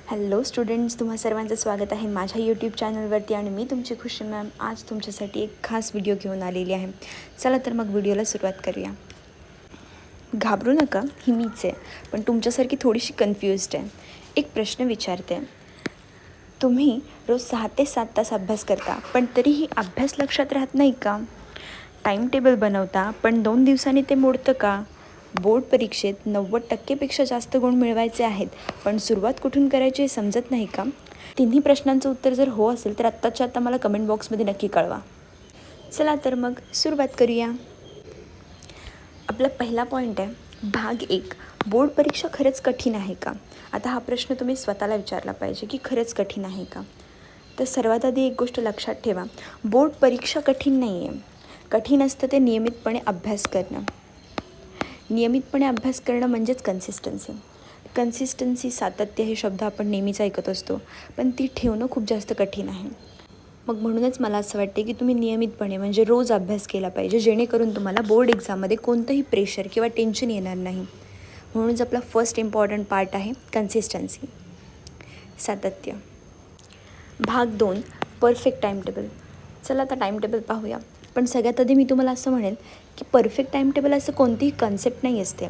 Hello students, तुम्हा सर्वांचं स्वागत आहे माझ्या यूट्यूब चॅनलवरती आणि मी तुमची खुशी मॅम आज तुमच्यासाठी एक खास व्हिडिओ घेऊन आलेली आहे. चला तर मग व्हिडिओला सुरुवात करूया. घाबरू नका, ही मीच आहे, पण तुमच्यासारखी थोडीशी कन्फ्युज्ड आहे. एक प्रश्न विचारते. तुम्ही रोज 6 ते 7 तास अभ्यास करता, पण तरीही अभ्यास लक्षात राहत नाही का? टाईम टेबल बनवता, पण 2 दिवसांनी ते मोडतं का? बोर्ड परीक्षेत 90% जास्त गुण मिळवायचे आहेत, पण सुरुवात कुठून करायची हे समजत नाही का? तिन्ही प्रश्नांचं उत्तर जर हो असेल तर आत्ताच्या आत्ता मला कमेंट बॉक्समध्ये नक्की कळवा. चला तर मग सुरुवात करूया. आपला पहिला पॉईंट आहे, भाग 1. बोर्ड परीक्षा खरंच कठीण आहे का? आता हा प्रश्न तुम्ही स्वतःला विचारला पाहिजे की खरंच कठीण आहे का? तर सर्वात आधी एक गोष्ट लक्षात ठेवा, बोर्ड परीक्षा कठीण नाही आहे. कठीण असतं ते नियमितपणे अभ्यास करणं. नियमितपणे अभ्यास करणं म्हणजेच कन्सिस्टन्सी, सातत्य हे शब्द आपण नेहमीच ऐकत असतो, पण ती ठेवणं खूप जास्त कठीण आहे. मग म्हणूनच मला असं वाटते की तुम्ही नियमितपणे म्हणजे रोज अभ्यास केला पाहिजे, जेणेकरून तुम्हाला बोर्ड एक्झाममध्ये कोणतंही प्रेशर किंवा टेन्शन येणार नाही. म्हणूनच आपला फर्स्ट इम्पॉर्टंट पार्ट आहे कन्सिस्टन्सी, सातत्य. भाग 2, परफेक्ट टाईम टेबल. चला आता टाईम टेबल पाहूया. पण सगळ्यात आधी मी तुम्हाला असं म्हणेल की परफेक्ट टाईम टेबल असं कोणतीही कन्सेप्ट नाही असते.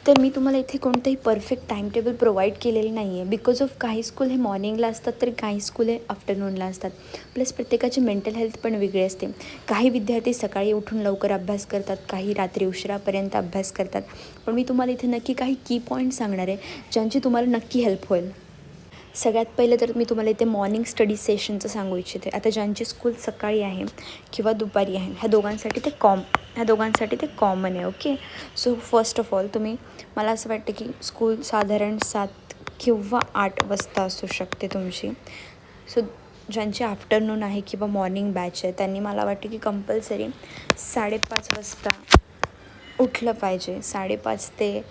तर मी तुम्हाला इथे कोणतंही परफेक्ट टाईम टेबल प्रोव्हाइड केलेलं नाही आहे. बिकॉज ऑफ काही स्कूल हे मॉर्निंगला असतात तर काही स्कूल हे आफ्टरनूनला असतात. प्लस प्रत्येकाची मेंटल हेल्थ पण वेगळी असते. काही विद्यार्थी सकाळी उठून लवकर अभ्यास करतात, काही रात्री उशिरापर्यंत अभ्यास करतात. पण मी तुम्हाला इथे नक्की काही की पॉईंट सांगणार आहे ज्यांची तुम्हाला नक्की हेल्प होईल. सगळ्यात पहिलं तर मी तुम्हाला इथे मॉर्निंग स्टडी सेशनचं सांगू इच्छिते. आता ज्यांची स्कूल सकाळी आहे किंवा दुपारी आहे, ह्या दोघांसाठी ते कॉमन आहे. Okay, so first of all मला असं वाटतं की स्कूल साधारण 7 किंवा 8 वाजता असू शकते तुमची. सो ज्यांची आफ्टरनून आहे किंवा मॉर्निंग बॅच आहे त्यांनी मला वाटतं की कंपल्सरी 5:30 वाजता उठलं पाहिजे. 5:30 ते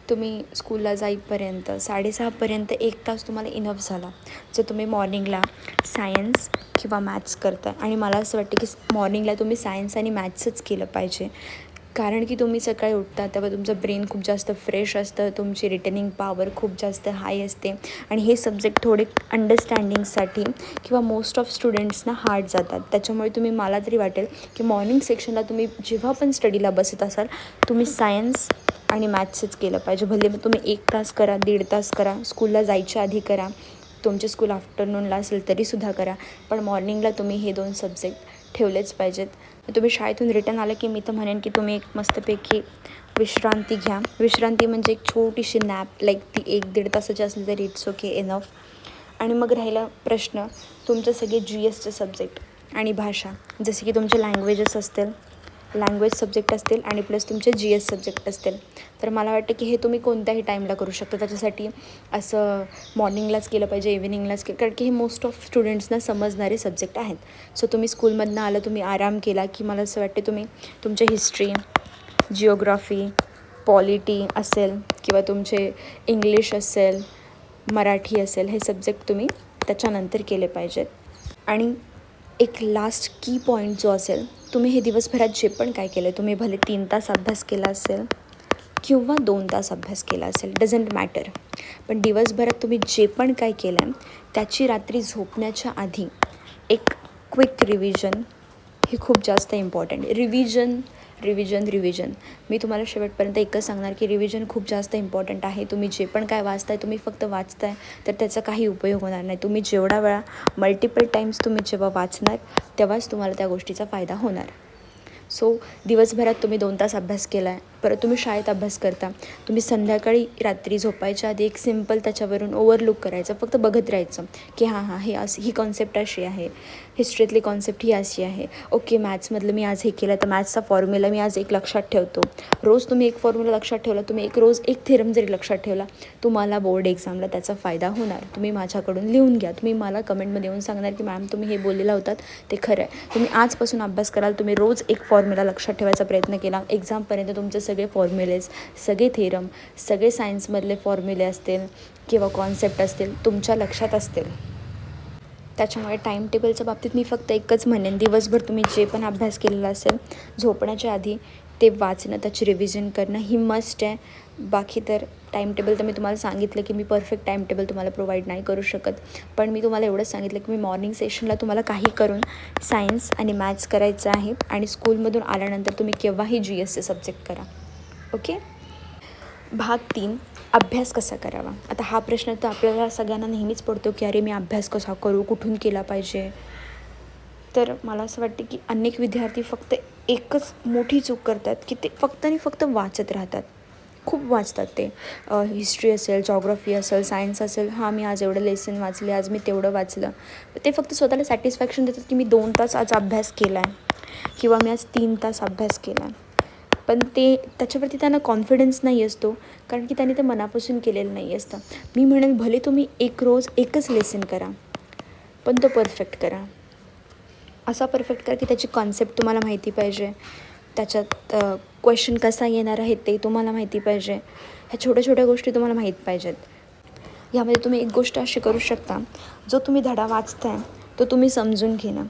तुम्ही स्कूलला जाईपर्यंत 6:30पर्यंत 1 तास तुम्हाला इनफ झाला. जर तुम्ही मॉर्निंगला सायन्स किंवा मॅथ्स करता, आणि मला असं वाटतं की मॉर्निंगला तुम्ही सायन्स आणि मॅथ्सच केलं पाहिजे. कारण की तुम्ही सकाळी उठता तेव्हा तुमचं ब्रेन खूप जास्त फ्रेश असतं, तुमची रिटनिंग पॉवर खूप जास्त हाय असते, आणि हे सब्जेक्ट थोडे अंडरस्टँडिंगसाठी किंवा मोस्ट ऑफ स्टुडंट्सना हार्ड जातात. त्याच्यामुळे तुम्ही, मला तरी वाटेल की मॉर्निंग सेक्शनला तुम्ही जेव्हा पण स्टडीला बसत असाल तुम्ही सायन्स आणि मॅथ्सच केलं पाहिजे. भले मग तुम्ही 1 तास करा, 1.5 तास करा, स्कूलला जायच्या आधी करा, तुमचे स्कूल आफ्टरनूनला असेल तरीसुद्धा करा, पण मॉर्निंगला तुम्ही हे 2 सब्जेक्ट ठेवलेच पाहिजेत. तुम्ही शाळेतून रिटर्न आलं की मी तर म्हणेन की तुम्ही एक मस्तपैकी विश्रांती घ्या. विश्रांती म्हणजे एक छोटीशी नॅप, लाईक ती 1-1.5 तासाची असली तरी इट्स ओके, एनफ. आणि मग राहिला प्रश्न तुमचे सगळे GSचे सब्जेक्ट आणि भाषा, जसे की तुमचे लँग्वेज सब्जेक्ट असतील आणि प्लस तुमचे GS सब्जेक्ट असतील, तर मला वाटतं की हे तुम्ही कोणत्याही टाईमला करू शकता. त्याच्यासाठी असं मॉर्निंगलाच केलं पाहिजे, इव्हिनिंगलाच कारण की हे मोस्ट ऑफ स्टुडंट्सना समजणारे सब्जेक्ट आहेत. सो तुम्ही स्कूलमधनं आलं, तुम्ही आराम केला की मला असं वाटते तुम्ही तुमचे हिस्ट्री, जिओग्राफी, पॉलिटी असेल किंवा तुमचे इंग्लिश असेल, मराठी असेल, हे सब्जेक्ट तुम्ही त्याच्यानंतर केले पाहिजेत. आणि एक लास्ट की पॉईंट जो असेल, तुम्ही हे दिवसभरात जे पण काय केलं, तुम्ही भले 3 तास अभ्यास केला असेल किंवा 2 तास अभ्यास केला असेल, डझंट मॅटर, पण दिवसभरात तुम्ही जे पण काय केलं आहे त्याची रात्री झोपण्याच्या आधी एक क्विक रिव्हिजन ही खूप जास्त इम्पॉर्टंट आहे. रिव्हिजन मी तुम्हाला शेवटपर्यंत एकच सांगणार की रिव्हिजन खूप जास्त इम्पॉर्टंट आहे. तुम्ही जे पण काय वाचताय, तुम्ही फक्त वाचताय तर त्याचा काही उपयोग होणार नाही. तुम्ही जेवढा वेळा मल्टिपल टाईम्स तुम्ही जेव्हा वाचणार तेव्हाच तुम्हाला त्या गोष्टीचा फायदा होणार. सो दिवसभरात तुम्ही 2 तास अभ्यास केला आहे, परत तुम्ही शाळेत अभ्यास करता, तुम्ही संध्याकाळी रात्री झोपायच्या आधी एक सिम्पल त्याच्यावरून ओव्हरलुक करायचं, फक्त बघत राहायचं की हां हे असं, ही कॉन्सेप्ट अशी आहे, हिस्ट्रीतली कॉन्सेप्ट ही अशी आहे, ओके मॅथ्समधलं मी आज हे केलं तर मॅथ्सचा फॉर्म्युला मी आज एक लक्षात ठेवतो. रोज तुम्ही एक फॉर्म्युला लक्षात ठेवला, तुम्ही रोज एक थेरम जरी लक्षात ठेवला, तुम्हाला बोर्ड एक्झामला त्याचा फायदा होणार. तुम्ही माझ्याकडून लिहून घ्या, तुम्ही मला कमेंटमध्ये येऊन सांगणार की मॅम तुम्ही हे बोललेला होतात ते खरं आहे. तुम्ही आजपासून अभ्यास कराल, तुम्ही रोज एक फॉर्म्युला लक्षात ठेवायचा प्रयत्न केला, एक्झामपर्यंत तुमचे सगळे फॉर्म्युलेज, सगळे थेरम, सगळे सायन्समधले फॉर्म्युले असतील किंवा कॉन्सेप्ट असतील तुमच्या लक्षात असतील. त्याच्यामुळे टाईम टेबलच्या बाबतीत मी फक्त एकच म्हणेन, दिवसभर तुम्ही जे पण अभ्यास केलेला असेल झोपण्याच्या आधी ते वाचणं, त्याची रिव्हिजन करणं ही मस्ट आहे. बाकी तर टाईमटेबल तर मी तुम्हाला सांगितलं की मी परफेक्ट टाईमटेबल तुम्हाला प्रोव्हाइड नाही करू शकत. पण मी तुम्हाला एवढंच सांगितलं की मी मॉर्निंग सेशनला तुम्हाला काही करून सायन्स आणि मॅथ्स करायचं आहे आणि स्कूलमधून आल्यानंतर तुम्ही केव्हाही GSचे सब्जेक्ट करा. ओके. भाग 3, अभ्यास कसा करावा. आता हा प्रश्न तर आपल्याला सगळ्यांना नेहमीच पडतो की अरे मी अभ्यास कसा करू, कुठून केला पाहिजे. तर मला असं वाटते की अनेक विद्यार्थी फक्त एकच मोठी चूक करतात की ते फक्त आणि फक्त वाचत राहतात. खूप वाचतात ते. हिस्ट्री असेल, जॉग्रफी असेल, सायन्स असेल, हां मी आज एवढं लेसन वाचले, आज मी तेवढं वाचलं. ते फक्त स्वतःला सॅटिस्फॅक्शन देतात की मी 2 तास आज अभ्यास केला आहे किंवा मी आज 3 तास अभ्यास केला आहे. पण ते त्याच्यावरती त्यांना कॉन्फिडन्स नाही असतो, कारण की त्यांनी ते मनापासून केलेलं नाही असतं. मी म्हणेन भले तुम्ही रोज एकच लेसन करा, पण तो परफेक्ट करा. असा परफेक्ट करा की त्याची कॉन्सेप्ट तुम्हाला माहिती पाहिजे, त्याच्यात क्वेश्चन कसा येणार आहे ते तुम्हाला माहिती पाहिजे. ह्या छोट्या छोट्या गोष्टी तुम्हाला माहीत पाहिजेत. ह्यामध्ये तुम्ही एक गोष्ट अशी करू शकता, जो तुम्ही धडा वाचताय तो तुम्ही समजून घेणं.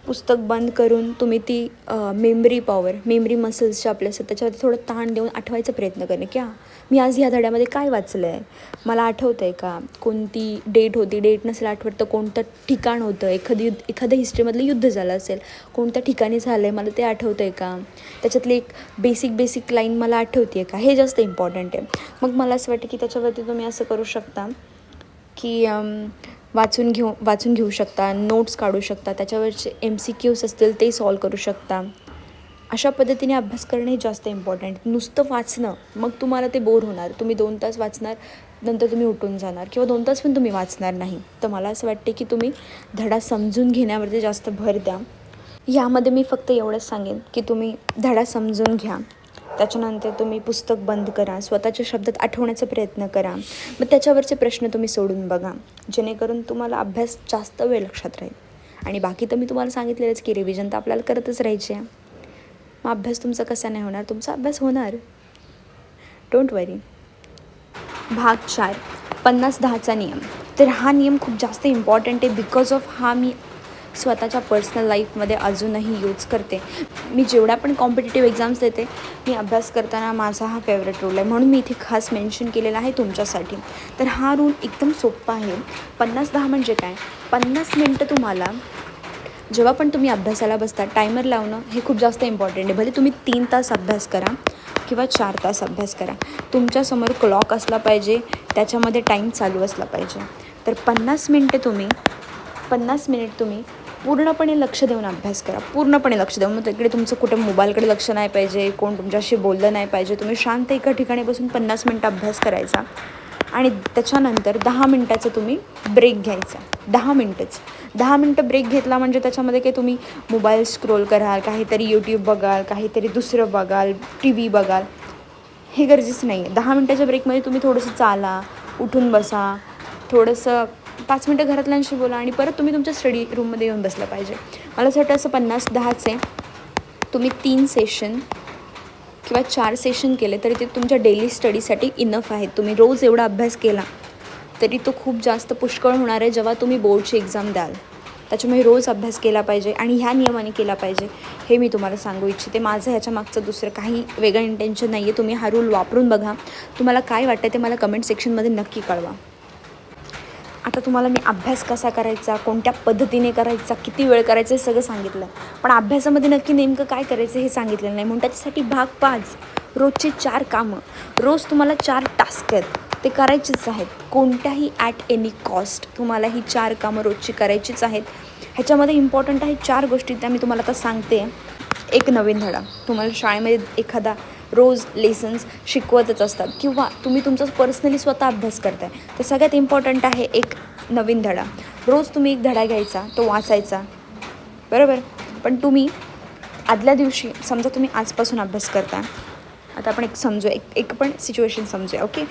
पुस्तक बंद करून तुम्ही ती मेमरी मसल्स जे आपले असतात त्याच्यावरती थोडं ताण देऊन आठवायचा प्रयत्न करणे की मी आज ह्या धड्यामध्ये काय वाचलं आहे, मला आठवतं आहे का, कोणती डेट होती, डेट नसेल आठवत तर कोणतं ठिकाण होतं, एखादं हिस्ट्रीमधलं युद्ध झालं असेल, कोणत्या ठिकाणी झालं आहे मला ते आठवतं आहे का, त्याच्यातली एक बेसिक लाईन मला आठवते आहे का, हे जास्त इम्पॉर्टंट आहे. मग मला असं वाटतं की त्याच्यावरती तुम्ही असं करू शकता की वाचून घेऊ शकता, नोट्स काढू शकता, त्याच्यावरचे MCQs असतील ते सॉल्व करू शकता. अशा पद्धतीने अभ्यास करणं हे जास्त इम्पॉर्टंट. नुसतं वाचणं मग तुम्हाला ते बोर होणार. तुम्ही 2 तास वाचणार, नंतर तुम्ही उठून जाणार किंवा 2 तास पण तुम्ही वाचणार नाही. तर मला असं वाटते की तुम्ही धडा समजून घेण्यावरती जास्त भर द्या. यामध्ये मी फक्त एवढंच सांगेन की तुम्ही धडा समजून घ्या, त्याच्यानंतर तुम्ही पुस्तक बंद करा, स्वतःच्या शब्दात आठवण्याचा प्रयत्न करा. मग त्याच्यावरचे प्रश्न तुम्ही सोडून बघा, जेणेकरून तुम्हाला अभ्यास जास्त वेळ लक्षात राहील. आणि बाकी तर मी तुम्हाला सांगितलेलंच की रिव्हिजन तर आपल्याला करतच राहायची आहे. मग अभ्यास तुमचा कसा नाही होणार, तुमचा अभ्यास होणार. डोंट वरी. भाग 4, 50-10चा नियम. तर हा नियम खूप जास्त इम्पॉर्टंट आहे, बिकॉज ऑफ हा मी स्वतःच्या पर्सनल लाईफमध्ये अजूनही यूज करते. मी जेवढ्या पण कॉम्पिटिटिव्ह एक्झाम्स देते, मी अभ्यास करताना माझा हा फेवरेट रूल आहे, म्हणून मी इथे खास मेन्शन केलेला आहे तुमच्यासाठी. तर हा रूल एकदम सोप्पा आहे. 50-10 म्हणजे काय, 50 मिनटं तुम्हाला जेव्हा पण तुम्ही अभ्यासाला बसता टायमर लावणं हे खूप जास्त इम्पॉर्टंट आहे. भले तुम्ही 3 तास अभ्यास करा किंवा 4 तास अभ्यास करा, तुमच्यासमोर क्लॉक असला पाहिजे, त्याच्यामध्ये टाईम चालू असला पाहिजे. तर 50 मिनिट तुम्ही पूर्णपणे लक्ष देऊन अभ्यास करा, पूर्णपणे लक्ष देऊन. मग तिकडे तुमचं कुठं मोबाईलकडे लक्ष नाही पाहिजे, कोण तुमच्याशी बोललं नाही पाहिजे. तुम्ही शांत एका ठिकाणी बसून 50 मिनटं अभ्यास करायचा आणि त्याच्यानंतर 10 मिनटाचा तुम्ही ब्रेक घ्यायचा. 10 मिनटं ब्रेक घेतला म्हणजे त्याच्यामध्ये काही तुम्ही मोबाईल स्क्रोल कराल, काहीतरी यूट्यूब बघाल, काहीतरी दुसरं बघाल, TV बघाल, हे गरजेचं नाही आहे. 10 मिनटाच्या ब्रेकमध्ये तुम्ही थोडंसं चाला, उठून बसा, थोडंसं 5 मिनटं घरातल्यांशी बोला आणि परत तुम्ही तुमच्या स्टडी रूममध्ये येऊन बसलं पाहिजे. मला असं वाटतं असं 50-10चे तुम्ही 3 सेशन किंवा 4 सेशन केले तरी ते तुमच्या डेली स्टडीसाठी इनफ आहेत. तुम्ही रोज एवढा अभ्यास केला तरी तो खूप जास्त पुष्कळ होणार आहे जेव्हा तुम्ही बोर्डची एक्झाम द्याल. त्याच्यामुळे रोज अभ्यास केला पाहिजे आणि ह्या नियमाने केला पाहिजे, हे मी तुम्हाला सांगू इच्छिते. माझं ह्याच्या मागचं दुसरं काही वेगळं इंटेन्शन नाही आहे. तुम्ही हा रूल वापरून बघा, तुम्हाला काय वाटतं ते मला कमेंट सेक्शनमध्ये नक्की कळवा. आता तुम्हाला मी अभ्यास कसा करायचा, कोणत्या पद्धतीने करायचा, किती वेळ करायचं हे सगळं सांगितलं, पण अभ्यासामध्ये नक्की नेमकं काय करायचं हे सांगितलेलं नाही. म्हणून त्याच्यासाठी भाग 5, रोजचे 4 कामं. रोज तुम्हाला 4 टास्क आहेत, ते करायचेच आहेत. कोणत्याही ॲट एनी कॉस्ट तुम्हाला ही 4 कामं रोजची करायचीच आहेत. ह्याच्यामध्ये इम्पॉर्टंट आहे 4 गोष्टी, त्या मी तुम्हाला आता सांगते. एक नवीन धडा. तुम्हाला शाळेमध्ये एखादा रोज लेसन्स शिकवतच असतात किंवा तुम्ही तुमचा पर्सनली स्वतः अभ्यास करताय, तर सगळ्यात इम्पॉर्टंट आहे एक नवीन धडा. रोज तुम्ही एक धडा घ्यायचा, तो वाचायचा, बरोबर. पण तुम्ही आदल्या दिवशी समजा तुम्ही आजपासून अभ्यास करता, आता आपण एक पण सिच्युएशन समजूया. ओके,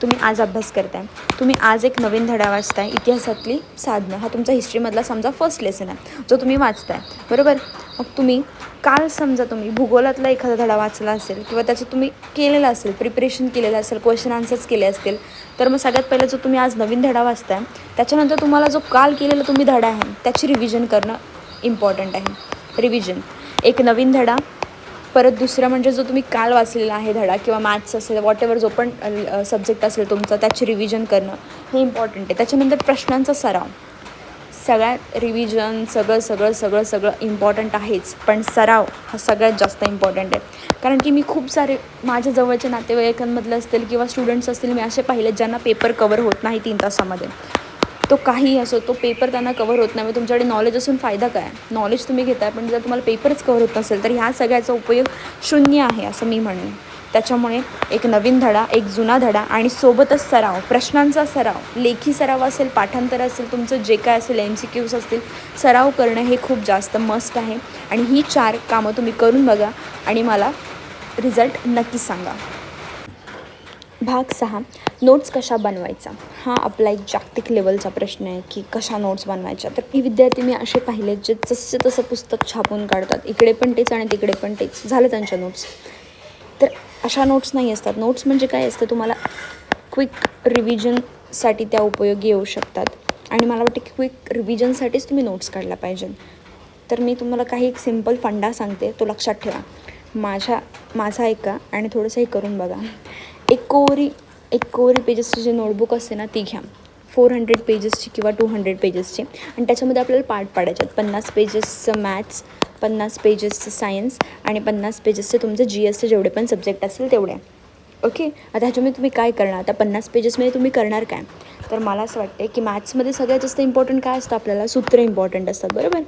तुम्ही आज अभ्यास करताय, तुम्ही आज एक नवीन धडा वाचताय, इतिहासातली साधनं, हा तुमचा हिस्ट्रीमधला समजा फर्स्ट लेसन आहे जो तुम्ही वाचताय, बरोबर. मग तुम्ही काल समजा तुम्ही भूगोलातला एखादा धडा वाचला असेल किंवा त्याचं तुम्ही केलेलं असेल, प्रिपरेशन केलेलं असेल, क्वेश्चन आन्सर्स केले असतील, तर मग सगळ्यात पहिला जो तुम्ही आज नवीन धडा वाचताय त्याच्यानंतर तुम्हाला जो काल केलेला तुम्ही धडा आहे त्याची रिव्हिजन करणं इम्पॉर्टंट आहे. रिव्हिजन, एक नवीन धडा, परत दुसरं म्हणजे जो तुम्ही काल वाचलेला आहे धडा किंवा मॅथ्स असेल वॉटेवर जो पण सब्जेक्ट असेल तुमचा त्याची रिव्हिजन करणं हे इम्पॉर्टंट आहे. त्याच्यानंतर प्रश्नांचा सराव, सगळ्यात रिव्हिजन सगळं इम्पॉर्टंट आहेच, पण सराव हा सगळ्यात जास्त इम्पॉर्टंट आहे. कारण की मी खूप सारे माझ्या जवळच्या नातेवाईकांमधले असतील किंवा स्टुडंट्स असतील मी असे पाहिले ज्यांना पेपर कवर होत नाही 3 तासामध्ये. तो काहीही असो, तो पेपर त्यांना कवर होत नाही. मग तुमच्याकडे नॉलेज असून फायदा काय? नॉलेज तुम्ही घेताय पण जर तुम्हाला पेपरच कवर होत नसेल तर ह्या सगळ्याचा उपयोग शून्य आहे असं मी म्हणेन. त्याच्यामुळे एक नवीन धडा, एक जुना धडा आणि सोबतच सराव, प्रश्नांचा सराव, लेखी सराव असेल, पाठांतर असेल, तुमचं जे काय असेल MCQs असतील, सराव करणं हे खूप जास्त मस्ट आहे. आणि ही 4 कामं तुम्ही करून बघा आणि मला रिझल्ट नक्कीच सांगा. भाग 6, नोट्स कशा बनवायचा. हा आपला एक जागतिक लेवलचा प्रश्न आहे की कशा नोट्स बनवायच्या. तर काही विद्यार्थी मी असे पाहिले जे जसं तसं पुस्तक छापून काढतात, इकडे पण तेच आणि तिकडे पण तेच, झालं त्यांच्या नोट्स. तर अशा नोट्स नाही असतात. नोट्स म्हणजे काय असतं, तुम्हाला क्विक रिव्हिजनसाठी त्या उपयोगी येऊ शकतात आणि मला वाटतं की क्विक रिव्हिजनसाठीच तुम्ही नोट्स काढल्या पाहिजेत. तर मी तुम्हाला काही एक सिम्पल फंडा सांगते, तो लक्षात ठेवा. माझा ऐका आणि थोडंसं हे करून बघा. एक कोरी पेजेसची जी नोटबुक असते ना ती घ्या, 400 पेजेसची किंवा 200 पेजेसची, आणि त्याच्यामध्ये आपल्याला पार्ट पाडायचे आहेत. 50 पेजेसचं मॅथ्स, 50 पेजेसचं सायन्स आणि 50 पेजेसचे तुमचे GSचे जेवढे पण सब्जेक्ट असतील तेवढे. ओके, आता ह्याच्यामध्ये तुम्ही काय करणार, आता 50 पेजेसमध्ये तुम्ही करणार काय. तर मला असं वाटते की मॅथ्समध्ये सगळ्यात जास्त इम्पॉर्टंट काय असतं, आपल्याला सूत्र इम्पॉर्टंट असतात, बरोबर.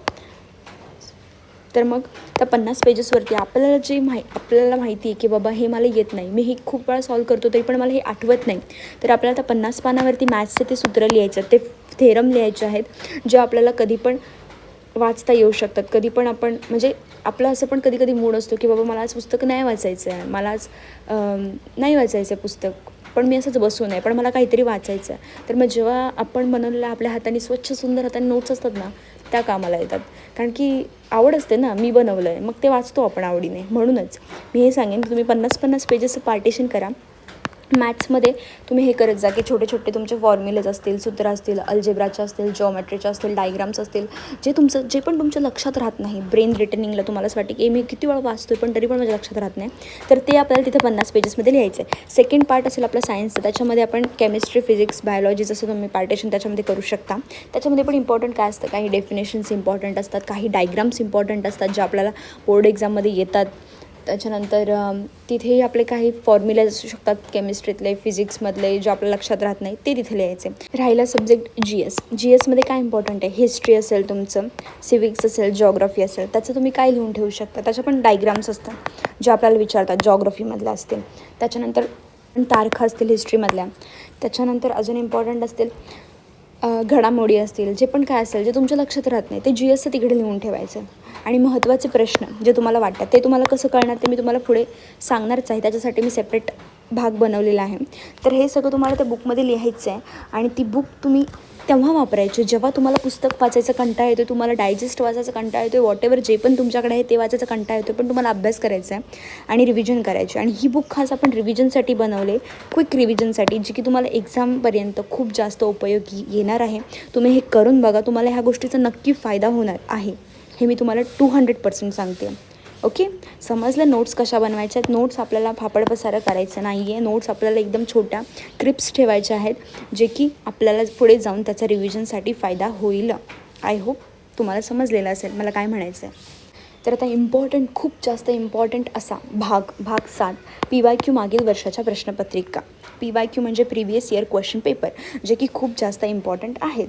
तर मग त्या 50 पेजेसवरती आपल्याला माहिती आहे की बाबा हे मला येत नाही, मी हे खूप वेळा सॉल्व करतो तरी पण मला हे आठवत नाही. तर आपल्याला त्या 50 पानावरती मॅथ्सचे ते सूत्र लिहायचं, ते थेरम लिहायचे आहेत जे आपल्याला कधी पण वाचता येऊ शकतात. कधी पण आपण म्हणजे आपलं असं पण कधी मूड असतो की बाबा मला आज पुस्तक नाही वाचायचं आहे, मला आज नाही वाचायचं आहे पुस्तक, पण मी असंच बसू नये, पण मला काहीतरी वाचायचं आहे. तर मग जेव्हा आपण बनवलेल्या आपल्या हाताने स्वच्छ सुंदर हाताने नोट्स असतात ना, त्या कामाला येतात. कारण की आवड असते ना, मी बनवलं आहे, मग ते वाचतो आपण आवडीने. म्हणूनच मी हे सांगेन की तुम्ही 50 पेजेसचं पार्टिशन करा. मॅथ्समध्ये तुम्ही हे करत जा की छोटे छोटे तुमचे फॉर्म्युलेज असतील, सूत्र असतील, अल्जेब्राचे असतील, जॉमेट्रीचे असतील, डायग्राम्स असतील, जे पण तुमच्या लक्षात राहत नाही. ब्रेन रिटर्निंगला तुम्हाला असं वाटते की मी किती वेळा वाचतो पण तरी पण माझ्या लक्षात राहत नाही, तर ते आपल्याला तिथे 50 पेजेसमध्ये लिहायचं आहे. सेकंड पार्ट असेल आपला सायन्सचं, त्याच्यामध्ये आपण केमिस्ट्री, फिजिक्स, बायोलॉजी जसं तुम्ही पार्टिशन त्याच्यामध्ये करू शकता. त्याच्यामध्ये पण इम्पॉर्टंट काय असतं, काही डेफिनेशन्स इम्पॉर्टंट असतात, काही डायग्राम्स इम्पॉर्टंट असतात ज्या आपल्याला बोर्ड एक्झाममध्ये येतात. त्याच्यानंतर तिथेही आपले काही फॉर्म्युलेज असू शकतात केमिस्ट्रीतले, फिजिक्समधले, जे आपल्या लक्षात राहत नाही ते तिथे लिहायचे. राहिला सब्जेक्ट GSमध्ये काय इम्पॉर्टंट आहे, हिस्ट्री असेल तुमचं, सिविक्स असेल, जॉग्राफी असेल, त्याचं तुम्ही काय लिहून ठेवू शकता. त्याच्या पण डायग्राम्स असतात जे आपल्याला विचारतात, जॉग्राफीमधल्या असतील. त्याच्यानंतर तारखा असतील हिस्ट्रीमधल्या. त्याच्यानंतर अजून इम्पॉर्टंट असतील घडामोडी असतील, जे पण काय असेल जे तुमच्या लक्षात राहत नाही ते GSचं तिकडे लिहून ठेवायचं. आणि महत्त्वाचे प्रश्न जे तुम्हाला वाटतात ते तुम्हाला कसं कळणार ते मी तुम्हाला पुढे सांगणारच आहे, त्याच्यासाठी मी सेपरेट भाग बनवलेला आहे. तर हे सगळं तुम्हाला त्या बुकमध्ये लिहायचं आहे आणि ती बुक तुम्ही तेव्हा वापरायची जेव्हा तुम्हाला पुस्तक वाचायचा कंटाळा येतो, तुम्हाला डायजेस्ट वाचायचा कंटाळा येतो, वॉटेवर जे पण तुमच्याकडे आहे ते वाचायचा कंटाळा येतो, पण तुम्हाला अभ्यास करायचा आहे आणि रिव्हिजन करायची. आणि ही बुक खास आपण रिव्हिजनसाठी बनवले, क्विक रिव्हिजनसाठी, जी की तुम्हाला एक्झामपर्यंत खूप जास्त उपयोगी येणार आहे. तुम्ही हे करून बघा, तुम्हाला ह्या गोष्टीचा नक्की फायदा होणार आहे, हे मी तुम्हाला 200% सांगते. ओके, समजलं नोट्स कशा बनवायच्या आहेत. नोट्स आपल्याला फापड पसारा करायचं नाही आहे. नोट्स आपल्याला एकदम छोट्या क्रिप्स ठेवायच्या आहेत, जे की आपल्याला पुढे जाऊन त्याचा रिव्हिजनसाठी फायदा होईल. आय होप तुम्हाला समजलेलं असेल मला काय म्हणायचं आहे. तर आता खूप जास्त इम्पॉर्टंट असा भाग 7, PYQ मागील वर्षाच्या प्रश्नपत्रिका. PYQ म्हणजे प्रिव्हियस इयर क्वेश्चन पेपर, जे की खूप जास्त इम्पॉर्टंट आहेत.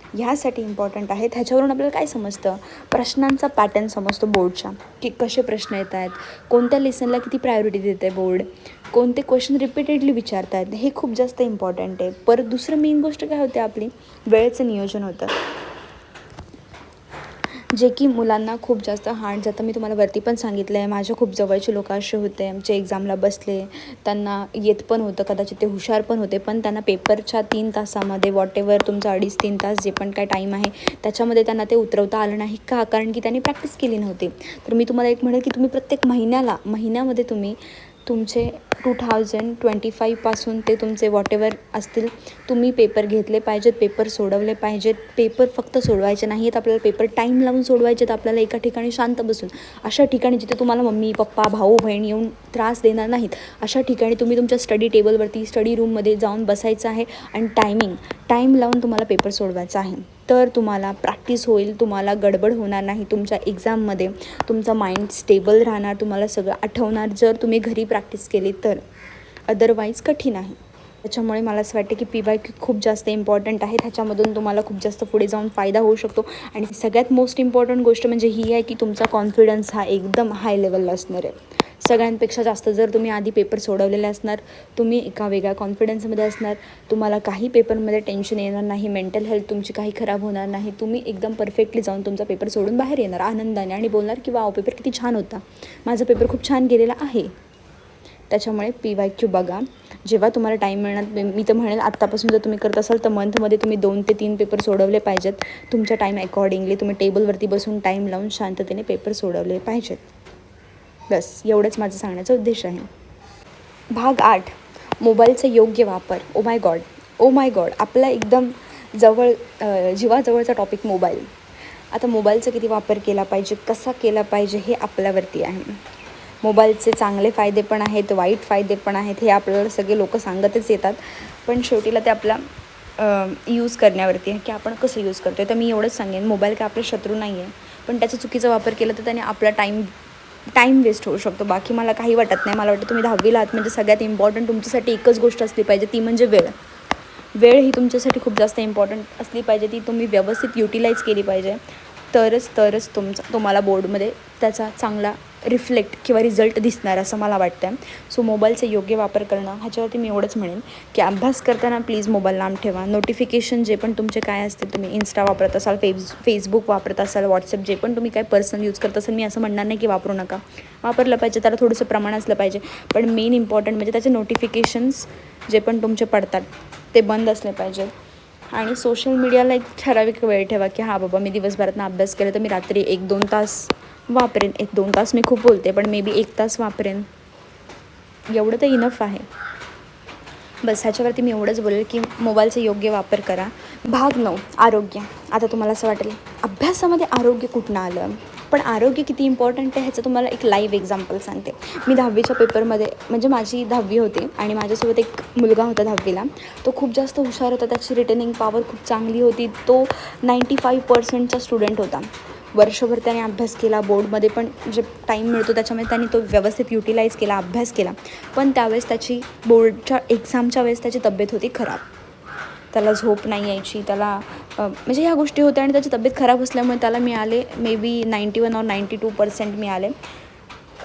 ह्यासाठी इम्पॉर्टंट आहेत, ह्याच्यावरून आपल्याला काय समजतं, प्रश्नांचा पॅटर्न समजतो बोर्डच्या, की कसे प्रश्न येत आहेत, कोणत्या लेसनला किती प्रायोरिटी देते बोर्ड, कोणते क्वेश्चन रिपीटेडली विचारत आहेत, हे खूप जास्त इम्पॉर्टंट आहे. परत दुसरं मेन गोष्ट काय होते, आपली वेळेचं नियोजन होतं, जे की मुलांना खूप जास्त हार्ड जातं. मी तुम्हाला वरती पण सांगितलं आहे, माझ्या खूप जवळचे लोक असे होते जे एक्झामला बसले, त्यांना येत पण होतं, कदाचित ते हुशार पण होते, पण त्यांना पेपरच्या 3 तासामध्ये वॉटेवर तुमचा 2.5-3 तास जे पण काय टाईम आहे त्याच्यामध्ये त्यांना ते उतरवता आलं नाही. का? कारण की त्यांनी प्रॅक्टिस केली नव्हती. तर मी तुम्हाला एक म्हणेल की तुम्ही प्रत्येक महिन्यामध्ये तुम्ही तुमचे 2025पासून ते तुमचे वॉटेवर असतील तुम्ही पेपर घेतले पाहिजेत, पेपर सोडवले पाहिजेत. पेपर फक्त सोडवायचे नाही आहेत, आपल्याला पेपर टाईम लावून सोडवायचे आहेत. आपल्याला एका ठिकाणी शांत बसून, अशा ठिकाणी जिथे तुम्हाला मम्मी पप्पा भाऊ बहीण येऊन त्रास देणार नाहीत, अशा ठिकाणी तुम्ही तुमच्या स्टडी टेबलवरती स्टडी रूममध्ये जाऊन बसायचं आहे आणि टाईम लावून तुम्हाला पेपर सोडवायचा आहे. तर तुम्हाला प्रॅक्टिस होईल, तुम्हाला गडबड होणार नाही तुमच्या एक्झाममध्ये, तुमचा माइंड स्टेबल राहणार, तुम्हाला सगळं आठवणार जर तुम्ही घरी प्रॅक्टिस केली तर. अदरवाईज कठीण आहे. त्याच्यामुळे मला असं वाटतं की PYQ खूप जास्त इम्पॉर्टंट आहे. त्याच्यामधून तुम्हाला खूप जास्त पुढे जाऊन फायदा होऊ शकतो. आणि सगळ्यात मोस्ट इम्पॉर्टंट गोष्ट म्हणजे ही आहे की तुमचा कॉन्फिडन्स हा एकदम हाय लेवलला असणार आहे. सगळ्यांपेक्षा जास्त जर तुम्ही आधी पेपर सोडवलेले असणार, तुम्ही एका वेगळ्या कॉन्फिडन्समध्ये असणार, तुम्हाला काही पेपरमध्ये टेन्शन येणार नाही, मेंटल हेल्थ तुमची काही खराब होणार नाही, तुम्ही एकदम परफेक्टली जाऊन तुमचा पेपर सोडून बाहेर येणार आनंदाने आणि बोलणार की वाव पेपर किती छान होता, माझा पेपर खूप छान गेलेला आहे. त्याच्यामुळे PYQ बघा जेव्हा तुम्हाला टाईम मिळणार. मी तर म्हणेल आत्तापासून जर तुम्ही करत असाल तर मंथमध्ये तुम्ही 2 ते 3 पेपर सोडवले पाहिजेत. तुमच्या टाईम अकॉर्डिंगली तुम्ही टेबलवरती बसून टाईम लावून शांततेने पेपर सोडवले पाहिजेत. बस एवढंच माझं सांगण्याचा उद्देश आहे. भाग 8, मोबाईलचा योग्य वापर. ओ माय गॉड आपला एकदम जीवाजवळचा टॉपिक मोबाईल. आता मोबाईलचा किती वापर केला पाहिजे, कसा केला पाहिजे हे आपल्यावरती आहे. मोबाईलचे चांगले फायदे पण आहेत, वाईट फायदे पण आहेत, हे आपल्याला सगळे लोक सांगतच येतात. पण शेवटीला ते आपला यूज करण्यावरती आहे की आपण कसं यूज करतो आहे. तर मी एवढंच सांगेन, मोबाईल काय आपला शत्रू नाही आहे, पण त्याचा चुकीचा वापर केला तर त्याने आपला टाईम वेस्ट होऊ शकतो. बाकी मला काही वाटत नाही. मला वाटतं तुम्ही 10वीला आहात म्हणजे सगळ्यात इम्पॉर्टंट तुमच्यासाठी एकच गोष्ट असली पाहिजे, ती म्हणजे वेळ ही तुमच्यासाठी खूप जास्त इम्पॉर्टंट असली पाहिजे. ती तुम्ही व्यवस्थित युटिलाइज केली पाहिजे. तरच तुम्हाला बोर्डमध्ये त्याचा चांगला रिफ्लेक्ट किंवा रिझल्ट दिसणार असं मला वाटतं. सो मोबाईलचा योग्य वापर करणं ह्याच्यावरती मी एवढंच म्हणेन की अभ्यास करताना प्लीज मोबाईल लांब ठेवा. नोटिफिकेशन जे पण तुमचे काय असतील, तुम्ही इन्स्टा वापरत असाल, फेसबुक वापरत असाल, व्हॉट्सअप जे पण तुम्ही काय पर्सनल यूज करत असाल, मी असं म्हणणार नाही की वापरू नका, वापरलं पाहिजे, त्याला थोडंसं प्रमाण असलं पाहिजे. पण मेन इम्पॉर्टंट म्हणजे त्याचे नोटिफिकेशन्स जे पण तुमचे पडतात ते बंद असले पाहिजेत. आणि सोशल मीडियाला एक ठराविक वेळ ठेवा की हां बाबा मी दिवसभरातनं अभ्यास केला तर मी रात्री 1-2 तास वापरेन. 1-2 तास मी खूप बोलते, पण मे बी 1 तास वापरेन, एवढं तर इनफ आहे. बस ह्याच्यावरती मी एवढंच बोलेल की मोबाईलचा योग्य वापर करा. भाग 9, आरोग्य. आता तुम्हाला असं वाटेल अभ्यासामध्ये आरोग्य कुठनं आलं, पण आरोग्य किती इम्पॉर्टंट आहे ह्याचं तुम्हाला एक लाईव्ह एक्झाम्पल सांगते. मी 10वीच्या पेपरमध्ये, म्हणजे माझी 10वी होती आणि माझ्यासोबत एक मुलगा होता 10वीला. तो खूप जास्त हुशार होता, त्याची रिटनिंग पॉवर खूप चांगली होती. तो 95% स्टुडंट होता. वर्षभर त्याने अभ्यास केला, बोर्डमध्ये पण जे टाईम मिळतो त्याच्यामध्ये त्याने तो व्यवस्थित युटिलाइज केला, अभ्यास केला. पण त्यावेळेस त्याची बोर्डच्या एक्झामच्या वेळेस त्याची तब्येत होती खराब. त्याला झोप नाही यायची, त्याला म्हणजे ह्या गोष्टी होत्या आणि त्याची तब्येत खराब असल्यामुळे त्याला मिळाले मे बी 91 or 92% मिळाले.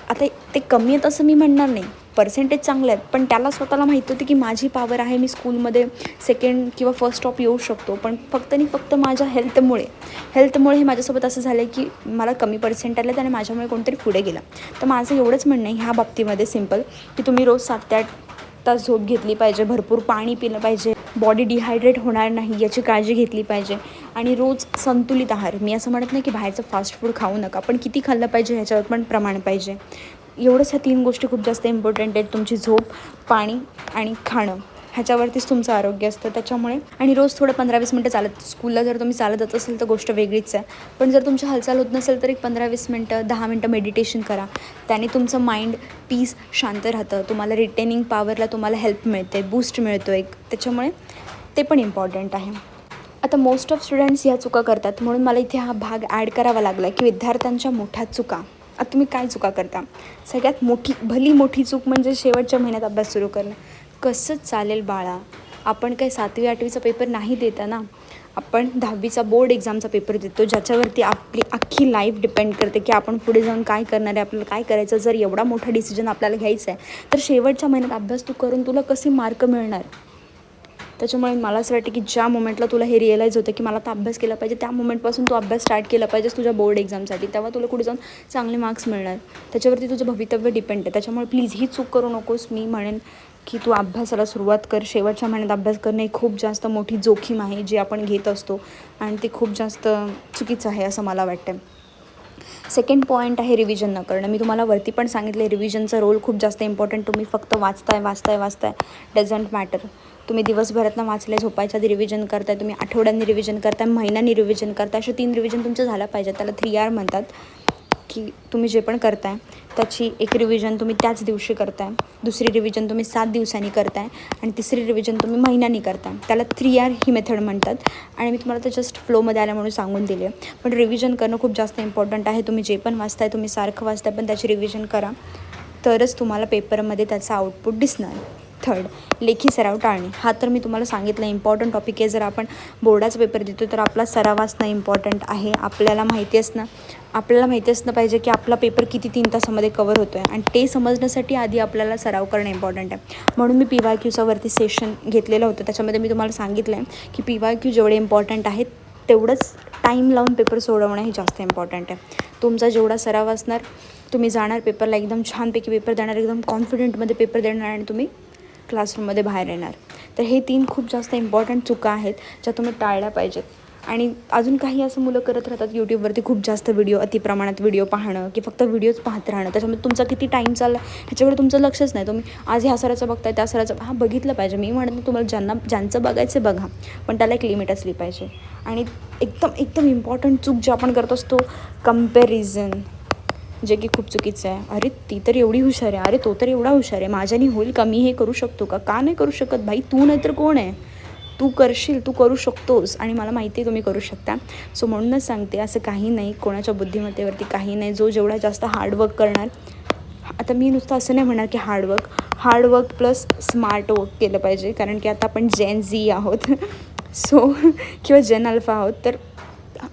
आता ते कमी आहेत असं मी म्हणणार नाही, पर्सेंटेज चांगले आहेत, पण त्याला स्वतःला माहिती होती की माझी पॉवर आहे, मी स्कूलमध्ये सेकंड किंवा फर्स्ट टॉप येऊ शकतो. पण फक्त माझ्या हेल्थमुळे हे माझ्यासोबत असं झालं की मला कमी पर्सेंट आले आणि माझ्यामुळे कोणतरी पुढे गेला. तर माझं एवढंच म्हणणं आहे ह्या बाबतीमध्ये सिम्पल की तुम्ही रोज 7 ते 8 तास झोप घेतली पाहिजे, भरपूर पाणी पिलं पाहिजे, बॉडी डिहायड्रेट होणार नाही याची काळजी घेतली पाहिजे. आणि रोज संतुलित आहार, मी असं म्हणत नाही की बाहेरचं फास्ट फूड खाऊ नका, पण किती खाल्लं पाहिजे ह्याच्यावर पण प्रमाण पाहिजे. एवढंच ह्या 3 गोष्टी खूप जास्त इम्पॉर्टंट आहेत. तुमची झोप, पाणी आणि खाणं ह्याच्यावरतीच तुमचं आरोग्य असतं. त्याच्यामुळे आणि रोज थोडं 15-20 मिनटं चालत, स्कूलला जर तुम्ही चालत जात असेल तर गोष्ट वेगळीच आहे, पण जर तुमची हालचाल होत नसेल तर एक 15-20 मिनटं 10 मिनटं मेडिटेशन करा. त्याने तुमचं माइंड पीस शांत राहतं, तुम्हाला रिटेनिंग पॉवरला तुम्हाला हेल्प मिळते, बूस्ट मिळतो एक. त्याच्यामुळे ते पण इम्पॉर्टंट आहे. आता मोस्ट ऑफ स्टुडंट्स ह्या चुका करतात, म्हणून मला इथे हा भाग ॲड करावा लागला की विद्यार्थ्यांच्या मोठ्या चुका. आता तुम्ही काय चुका करता? सगळ्यात भली मोठी चूक म्हणजे शेवटच्या महिन्यात अभ्यास सुरू करणं. कसं चालेल बाळा, आपण काय 7वी 8वीचा पेपर नाही देता ना, आपण 10वीचा बोर्ड एक्झामचा पेपर देतो, ज्याच्यावरती आपली अख्खी लाईफ डिपेंड करते की आपण पुढे जाऊन काय करणार आहे, आपल्याला काय करायचं. जर एवढा मोठा डिसिजन आपल्याला घ्यायचा आहे तर शेवटच्या महिन्यात अभ्यास तू करून तुला कसे मार्क मिळणार. त्याच्यामुळे मला असं वाटतं की ज्या मोमेंटला तुला हे रिअलाईज होतं की मला आता अभ्यास केला पाहिजे, त्या मोमेंटपासून तू अभ्यास स्टार्ट केला पाहिजेस तुझ्या बोर्ड एक्झामसाठी, तेव्हा तुला कुठे जाऊन चांगले मार्क्स मिळणार. त्याच्यावरती तुझं भवितव्य डिपेंड आहे. त्याच्यामुळे प्लीज ही चूक करू नकोस. मी म्हणेन की तू अभ्यासाला सुरुवात कर. शेवटच्या महिन्यात अभ्यास करणे ही खूप जास्त मोठी जोखीम आहे जी आपण घेत असतो आणि ते खूप जास्त चुकीचं आहे असं मला वाटतं. सेकंड पॉईंट आहे रिव्हिजन न करणं. मी तुम्हाला वरती पण सांगितले रिव्हिजनचा रोल खूप जास्त इम्पॉर्टंट. तुम्ही फक्त वाचताय डझंट मॅटर. तुम्ही दिवसभरातनं वाचले, झोपायच्या आधी रिव्हिजन करताय, तुम्ही आठवड्यांनी रिव्हिजन करताय, महिन्यांनी रिव्हिजन करताय, असे 3 रिव्हिजन तुमचं झालं पाहिजे. त्याला 3R म्हणतात, की तुम्ही जे पण करताय त्याची एक रिव्हिजन तुम्ही त्याच दिवशी करताय, दुसरी रिव्हिजन तुम्ही 7 दिवसांनी करताय आणि तिसरी रिव्हिजन तुम्ही महिन्यांनी करताय. त्याला 3R ही मेथड म्हणतात. आणि मी तुम्हाला ते जस्ट फ्लोमध्ये आल्या म्हणून सांगून दिले. पण रिव्हिजन करणं खूप जास्त इम्पॉर्टंट आहे. तुम्ही जे पण वाचताय, तुम्ही सारखं वाचताय, पण त्याची रिव्हिजन करा, तरच तुम्हाला पेपरमध्ये त्याचा आउटपुट दिसणार. थर्ड, लेखी सराव टाळणे. हा तर मी तुम्हाला सांगितलं इम्पॉर्टंट टॉपिक आहे. जर आपण बोर्डाचा पेपर देतो तर आपला सराव असणं इम्पॉर्टंट आहे. आपल्याला माहिती असणं पाहिजे की आपला पेपर किती 3 तासामध्ये कवर होतो आहे, आणि ते समजण्यासाठी आधी आपल्याला सराव करणं इम्पॉर्टंट आहे. म्हणून मी PYQचा वरती सेशन घेतलेलं होतं. त्याच्यामध्ये मी तुम्हाला सांगितलं आहे की PYQ जेवढे इम्पॉर्टंट आहेत तेवढंच टाईम लावून पेपर सोडवणं हे जास्त इम्पॉर्टंट आहे. तुमचा जेवढा सराव असणार, तुम्ही जाणार पेपरला, एकदम छानपैकी पेपर देणार, एकदम कॉन्फिडंटमध्ये पेपर देणार आणि तुम्ही क्लासरूममध्ये बाहेर येणार. तर हे 3 खूप जास्त इम्पॉर्टंट चुका आहेत ज्या तुम्ही टाळल्या पाहिजेत. आणि अजून काही असं मुलं करत राहतात यूट्यूबवरती खूप जास्त अतिप्रमाणात व्हिडिओ पाहणं, की फक्त व्हिडिओज पाहत राहणं. त्याच्यामध्ये तुमचा किती टाईम चालला ह्याच्याकडे तुमचं लक्षच नाही. तुम्ही आज ह्या सराचं बघताय, त्या सराचं बघितलं पाहिजे. मी म्हणत नाही तुम्हाला ज्यांचं बघायचं बघा, पण त्याला एक लिमिट असली पाहिजे. आणि एकदम इम्पॉर्टंट चूक जे आपण करत असतो, कम्पॅरिझन, जे की खूप चुकीचं आहे. अरे ती तर एवढी हुशार आहे, अरे तो तर एवढा हुशार आहे, माझ्याने होईल का, मी हे करू शकतो का नाही करू शकत. भाई तू नाही तर कोण आहे, तू करशील, तू करू शकतोस, आणि मला माहिती आहे तुम्ही करू शकता. सो म्हणूनच सांगते, असं काही नाही, कोणाच्या बुद्धिमत्तेवरती काही नाही. जो जेवढा जास्त हार्डवर्क करणार, आता मी नुसतं असं नाही म्हणणार की हार्डवर्क प्लस स्मार्ट वर्क केलं पाहिजे, कारण की आता आपण जेन झी आहोत सो किंवा जेन अल्फा आहोत, तर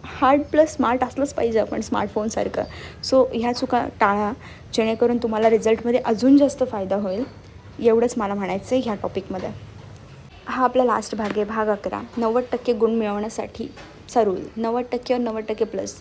हार्ड प्लस स्मार्ट असलंच पाहिजे आपण स्मार्टफोनसारखं. सो ह्या चुका टाळा, जेणेकरून तुम्हाला रिझल्टमध्ये अजून जास्त फायदा होईल. एवढंच मला म्हणायचं आहे ह्या टॉपिकमध्ये. हा आपला लास्ट भाग आहे, भाग 11. 90% गुण मिळवण्यासाठीचा रूल. 90% और 90% प्लस.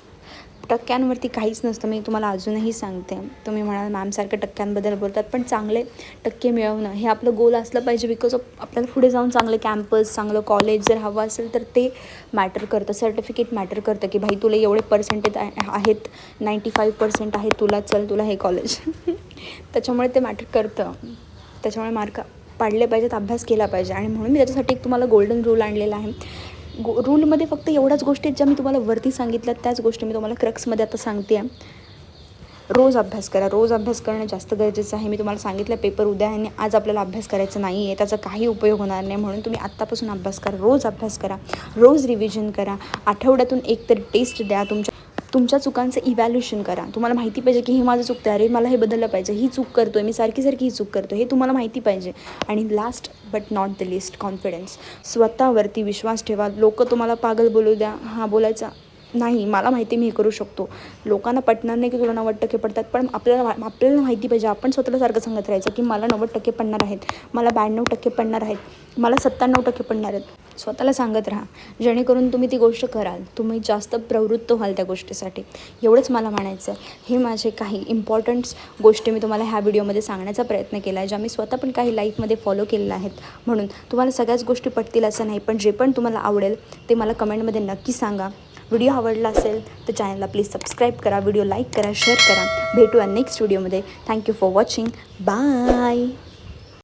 टक्क्यांवरती काहीच नसतं. मी तुम्हाला अजूनही सांगते. तुम्ही म्हणाल मॅमसारख्या टक्क्यांबद्दल बोलतात, पण चांगले टक्के मिळवणं हे आपलं गोल असलं पाहिजे. बिकॉज ऑफ आपल्याला पुढे जाऊन चांगलं कॅम्पस, चांगलं कॉलेज जर हवं असेल तर ते मॅटर करतं. सर्टिफिकेट मॅटर करतं की भाई तुला एवढे पर्सेंटेज आहेत, 95% आहे, तुला हे कॉलेज त्याच्यामुळे ते मॅटर करतं. त्याच्यामुळे मार्क पाडले पाहिजेत, अभ्यास केला पाहिजे. आणि म्हणून मी त्याच्यासाठी एक तुम्हाला गोल्डन रूल आणलेला आहे. रूलमध्ये फक्त एवढ्याच गोष्टी आहेत ज्या मी तुम्हाला वरती सांगितल्यात, त्याच गोष्टी मी तुम्हाला क्रक्समध्ये आता सांगते आहे. रोज अभ्यास करा. रोज अभ्यास करणं जास्त गरजेचं आहे. मी तुम्हाला सांगितलं पेपर उद्या आहे आणि आज आपल्याला अभ्यास करायचा नाही आहे, त्याचा काही उपयोग होणार नाही. म्हणून तुम्ही आत्तापासून अभ्यास करा, रोज अभ्यास करा, रोज रिव्हिजन करा. आठवड्यातून एक तरी टेस्ट द्या. तुमच्या चुकांचं इव्हॅल्युएशन करा. तुम्हाला माहिती पाहिजे की हे माझं चुकतं, अरे मला हे बदललं पाहिजे, ही चूक करतो आहे मी, सारखी ही चूक करतो, हे तुम्हाला माहिती पाहिजे. आणि last but not the list, confidence. स्वतःवरती विश्वास ठेवा. लोक तुम्हाला पागल बोलू द्या, बोलायचा नाही, मला माहिती मी हे करू शकतो. लोकांना पटणार नाही की तुला 90% पडतात, पण आपल्याला माहिती पाहिजे. आपण स्वतःला सारखं सांगत राहायचं की मला 90% पडणार आहेत, मला 92% पडणार आहेत, मला 97% पडणार आहेत. स्वतःला सांगत राहा, जेणेकरून तुम्ही ती गोष्ट कराल, तुम्ही जास्त प्रवृत्त व्हाल त्या गोष्टीसाठी. एवढंच मला म्हणायचं आहे. हे माझे काही इम्पॉर्टंट्स गोष्टी मी तुम्हाला ह्या व्हिडिओमध्ये सांगण्याचा प्रयत्न केला आहे, ज्या मी स्वतः पण काही लाईफमध्ये फॉलो केलेल्या आहेत. म्हणून तुम्हाला सगळ्याच गोष्टी पटतील असं नाही, पण जे पण तुम्हाला आवडेल ते मला कमेंटमध्ये नक्की सांगा. व्हिडिओ आवडला असेल तर चॅनलला प्लीज सबस्क्राईब करा, व्हिडिओ लाईक करा, शेअर करा. भेटूया नेक्स्ट व्हिडिओमध्ये. Thank you for watching. बाय.